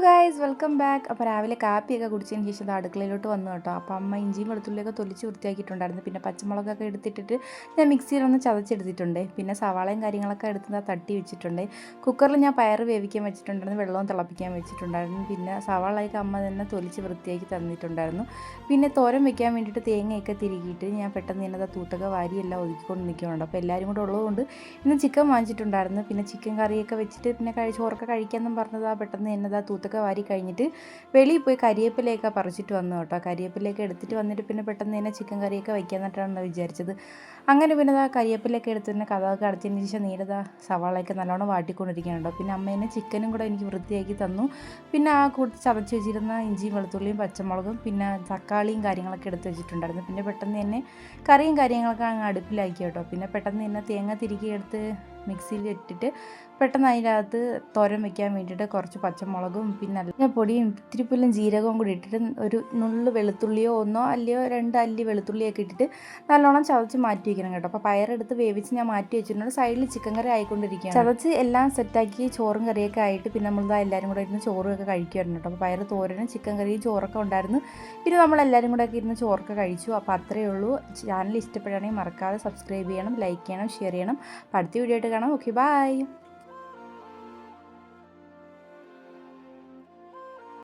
Guys welcome back. അപ്പോൾ രാവിലെ കാപ്പിയൊക്കെ കുടിച്ചതിന് ശേഷം അത് അടുക്കളയിലോട്ട് വന്നു കേട്ടോ. അപ്പോൾ അമ്മ ഇഞ്ചിയും വെളുത്തുള്ളിയൊക്കെ തൊലിച്ച് വൃത്തിയാക്കിയിട്ടുണ്ടായിരുന്നു. പിന്നെ പച്ചമുളകൊക്കെ എടുത്തിട്ടിട്ട് ഞാൻ മിക്സിയിലൊന്ന് ചതച്ചെടുത്തിട്ടുണ്ട്. പിന്നെ സവാളയും കാര്യങ്ങളൊക്കെ എടുത്ത് തട്ടി വെച്ചിട്ടുണ്ട്. കുക്കറിൽ ഞാൻ പയർ വേവിക്കാൻ വെച്ചിട്ടുണ്ടായിരുന്നു, വെള്ളവും തിളപ്പിക്കാൻ വെച്ചിട്ടുണ്ടായിരുന്നു. പിന്നെ സവാളയൊക്കെ അമ്മ തന്നെ തൊലിച്ച് വൃത്തിയാക്കി തന്നിട്ടുണ്ടായിരുന്നു. പിന്നെ തോരൻ വെക്കാൻ വേണ്ടിയിട്ട് തേങ്ങയൊക്കെ തിരുകിയിട്ട് ഞാൻ പെട്ടെന്ന് തന്നെ തൂത്തൊക്കെ വാരിയെല്ലാം ഒതുക്കിക്കൊണ്ട് നിൽക്കുന്നുണ്ട്. അപ്പോൾ എല്ലാവരും കൂടെ ഉള്ളതുകൊണ്ട് ഇന്ന് ചിക്കൻ വാങ്ങിച്ചിട്ടുണ്ടായിരുന്നു. പിന്നെ ചിക്കൻ കറിയൊക്കെ വെച്ചിട്ട് പിന്നെ ചോറൊക്കെ കഴിക്കാമെന്നും പറഞ്ഞതാ പെട്ടെന്ന് എന്നതാ തൂത്തൊക്കെ വാരി കഴിഞ്ഞിട്ട് വെളിയിൽ പോയി കരിയേപ്പിലയൊക്കെ പറിച്ചിട്ട് വന്നു കേട്ടോ. കരിയേപ്പിലയൊക്കെ എടുത്തിട്ട് വന്നിട്ട് പിന്നെ പെട്ടെന്ന് തന്നെ ചിക്കൻ കറിയൊക്കെ വയ്ക്കാമെന്നിട്ടാണ് വിചാരിച്ചത്. അങ്ങനെ പിന്നെ ആ കരിയേപ്പിലയൊക്കെ എടുത്ത് തന്നെ കഥയൊക്കെ അടച്ചതിന് ശേഷം നീരതാ സവാളയൊക്കെ നല്ലോണം വാട്ടിക്കൊണ്ടിരിക്കുന്നുണ്ടോ. പിന്നെ അമ്മേനെ ചിക്കനും കൂടെ എനിക്ക് വൃത്തിയാക്കി തന്നു. പിന്നെ ആ കൂട്ടി ചതച്ച് വെച്ചിരുന്ന ഇഞ്ചിയും വെളുത്തുള്ളിയും പച്ചമുളകും പിന്നെ തക്കാളിയും കാര്യങ്ങളൊക്കെ എടുത്ത് വെച്ചിട്ടുണ്ടായിരുന്നു. പിന്നെ പെട്ടെന്ന് തന്നെ കറിയും കാര്യങ്ങളൊക്കെ അങ്ങ് അടുപ്പിലാക്കി കേട്ടോ. പിന്നെ പെട്ടെന്ന് തന്നെ തേങ്ങ തിരികെ എടുത്ത് മിക്സിയിൽ ഇട്ടിട്ട് പെട്ടെന്ന് അതിനകത്ത് തോരൻ വെക്കാൻ വേണ്ടിയിട്ട് കുറച്ച് പച്ചമുളകും പിന്നെ പൊടിയും ഇത്തിരി പുല്ലും ജീരകവും കൂടി ഇട്ടിട്ട് ഒരു നുള്ളു വെളുത്തുള്ളിയോ ഒന്നോ അല്ലയോ 2 അല്ലി വെളുത്തുള്ളിയൊക്കെ ഇട്ടിട്ട് നല്ലോണം ചതച്ച് മാറ്റി വയ്ക്കണം കേട്ടോ. അപ്പോൾ പയറെടുത്ത് വേവിച്ച് ഞാൻ മാറ്റി വെച്ചിട്ടുണ്ട്. സൈഡിൽ ചിക്കൻ കറി ആയിക്കൊണ്ടിരിക്കുകയാണ്. ചതച്ച് എല്ലാം സെറ്റാക്കി ചോറും കറിയൊക്കെ ആയിട്ട് പിന്നെ നമ്മളിതാ എല്ലാവരും കൂടെ ഇരുന്ന് ചോറൊക്കെ കഴിക്കുമായിരുന്നു കേട്ടോ. അപ്പോൾ പയർ തോരനും ചിക്കൻ കറിയും ചോറൊക്കെ ഉണ്ടായിരുന്നു. പിന്നെ നമ്മളെല്ലാവരും കൂടെ ഒക്കെ ഇരുന്ന് ചോറൊക്കെ കഴിച്ചു. അപ്പോൾ അത്രയേ ഉള്ളൂ. ചാനൽ ഇഷ്ടപ്പെടുകയാണെങ്കിൽ മറക്കാതെ സബ്സ്ക്രൈബ് ചെയ്യണം, ലൈക്ക് ചെയ്യണം, ഷെയർ ചെയ്യണം. അപ്പോൾ അടുത്ത വീഡിയോ ആയിട്ട് കാണാം. Okay, by.